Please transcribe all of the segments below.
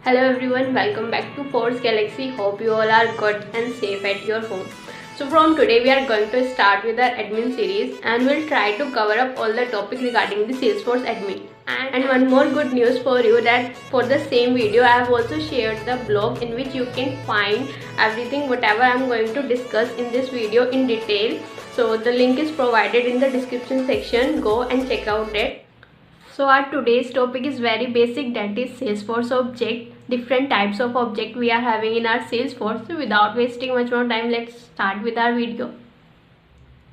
Hello everyone, welcome back to Force Galaxy. Hope you all are good and safe at your home. So from today we are going to start with our admin series and we'll try to cover up all the topic regarding the Salesforce admin. And one more good news for you that for the same video I have also shared the blog in which you can find everything whatever I am going to discuss in this video in detail. So the link is provided in the description section. Go and check out it. So our today's topic is very basic, that is Salesforce object, different types of object we are having in our Salesforce. So without wasting much more time, let's start with our video.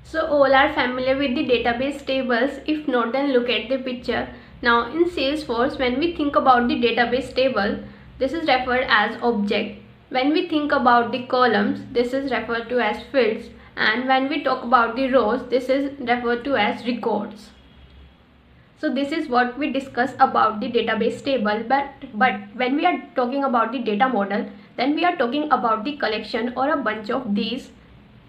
So all are familiar with the database tables. If not, then look at the picture. Now in Salesforce, when we think about the database table, this is referred as object. When we think about the columns, this is referred to as fields. And when we talk about the rows, this is referred to as records. So this is what we discuss about the database table, but when we are talking about the data model, then we are talking about the collection or a bunch of these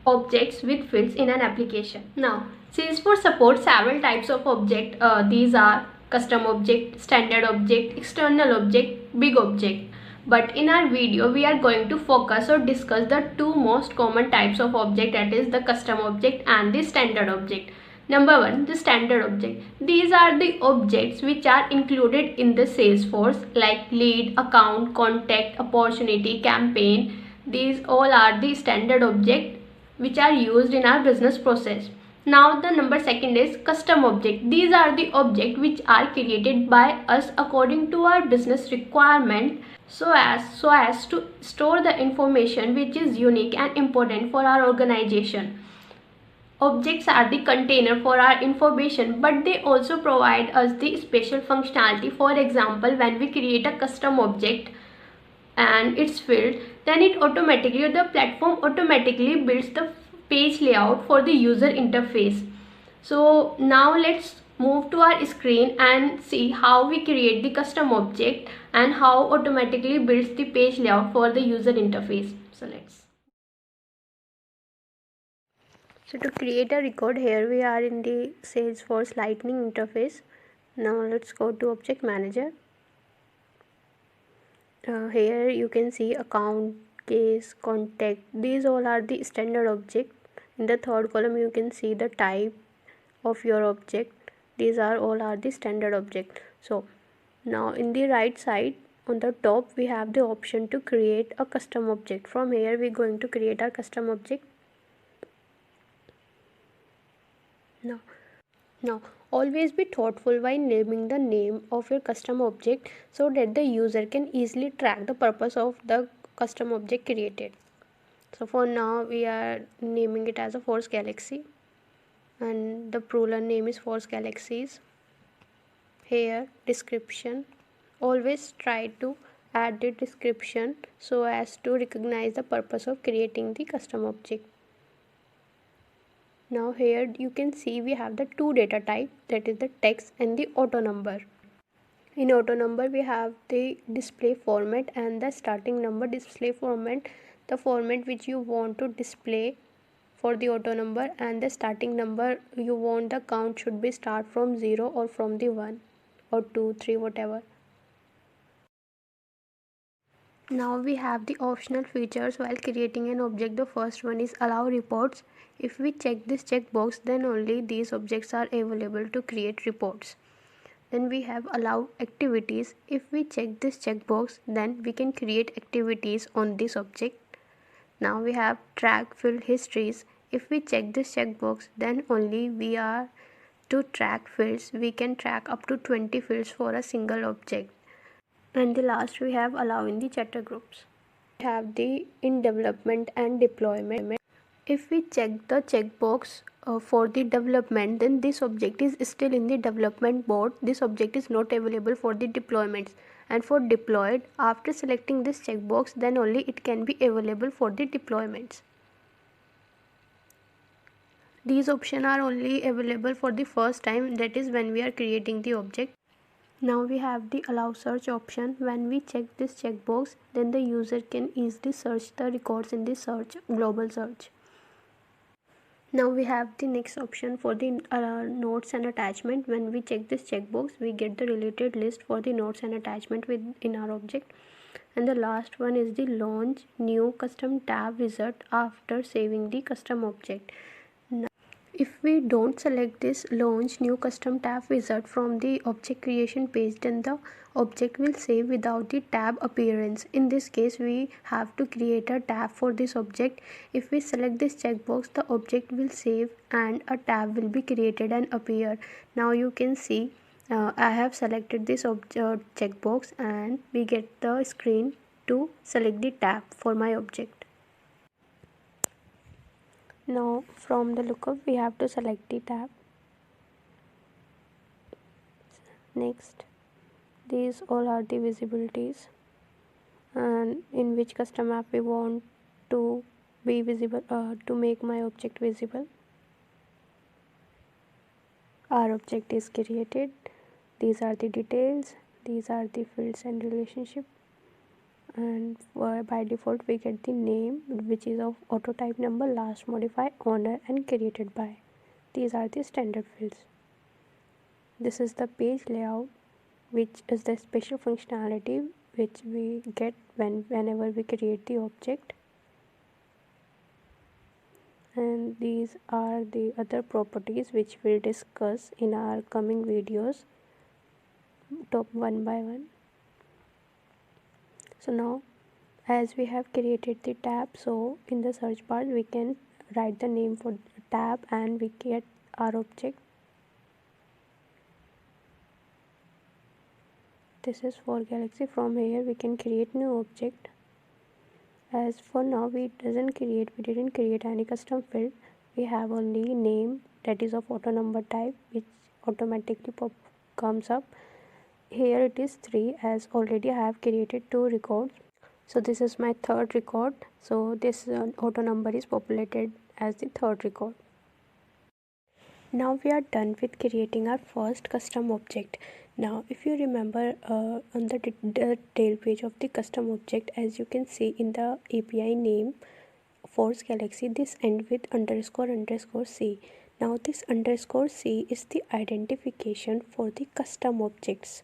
objects with fields in an application. Now Salesforce supports several types of object. These are custom object, standard object, external object, big object. But in our video we are going to focus or discuss the two most common types of object, that is the custom object and the standard object. Number one, the standard object. These are the objects which are included in the Salesforce, like lead, account, contact, opportunity, campaign. These all are the standard objects which are used in our business process. Now the number second is custom object. These are the objects which are created by us according to our business requirement, so as to store the information which is unique and important for our organization. Objects are the container for our information, but they also provide us the special functionality. For example, when we create a custom object and its field, then the platform automatically builds the page layout for the user interface. So now let's move to our screen and see how we create the custom object and how automatically builds the page layout for the user interface. So to create a record, here we are in the Salesforce Lightning interface. Now let's go to Object Manager. Here you can see account, case, contact. These all are the standard object. In the third column you can see the type of your object. These are all are the standard object. So now in the right side on the top we have the option to create a custom object. From here we are going to create our custom object. Now always be thoughtful while naming the name of your custom object so that the user can easily track the purpose of the custom object created. So for now we are naming it as a Force Galaxy and the plural name is Force Galaxies. Here description, always try to add the description so as to recognize the purpose of creating the custom object. Now here you can see we have the two data type, that is the text and the auto number. In auto number we have the display format and the starting number. Display format, the format which you want to display for the auto number, and the starting number you want the count should be start from 0 or from the 1 or 2, 3, whatever. Now we have the optional features while creating an object. The first one is allow reports. If we check this checkbox, then only these objects are available to create reports. Then we have allow activities. If we check this checkbox, then we can create activities on this object. Now we have track field histories. If we check this checkbox, then only we are to track fields. We can track up to 20 fields for a single object. And the last we have allow in the chatter groups. We have the in development and deployment. If we check the checkbox for the development, then this object is still in the development board. This object is not available for the deployments. And for deployed, after selecting this checkbox, then only it can be available for the deployments. These options are only available for the first time, that is when we are creating the object. Now we have the allow search option. When we check this checkbox, then the user can easily search the records in the search global search. Now we have the next option for the notes and attachment. When we check this checkbox, we get the related list for the notes and attachment in our object. And the last one is the launch new custom tab wizard after saving the custom object. Now, if we don't select this launch new custom tab wizard from the object creation page, then the object will save without the tab appearance. In this case, we have to create a tab for this object. If we select this checkbox, the object will save and a tab will be created and appear. Now you can see I have selected this checkbox and we get the screen to select the tab for my object. Now from the lookup we have to select the tab. Next, these all are the visibilities and in which custom app we want to be visible, to make my object visible. Our object is created. These are the details, these are the fields and relationship, and by default we get the name, which is of auto type number, last modify, owner and created by. These are the standard fields. This is the page layout, which is the special functionality which we get whenever we create the object. And these are the other properties which we'll discuss in our coming videos, top one by one. So now as we have created the tab, so in the search bar we can write the name for the tab and we get our object. This is for Galaxy. From here we can create new object. As for now we didn't create any custom field. We have only name, that is of auto number type, which automatically comes up. Here it is 3, as already I have created 2 records. So this is my third record. So this auto number is populated as the third record. Now we are done with creating our first custom object. Now if you remember on the detail page of the custom object, as you can see in the API name Force Galaxy, this ends with __c. Now this _c is the identification for the custom objects.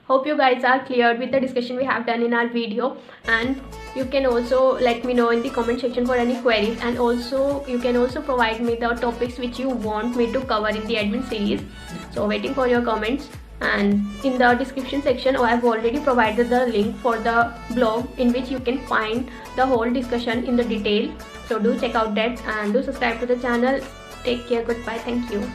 Hope you guys are clear with the discussion we have done in our video, and you can also let me know in the comment section for any queries, and also you can also provide me the topics which you want me to cover in the admin series. So waiting for your comments, and in the description section I have already provided the link for the blog in which you can find the whole discussion in the detail. So do check out that and do subscribe to the channel. Take care, goodbye, thank you.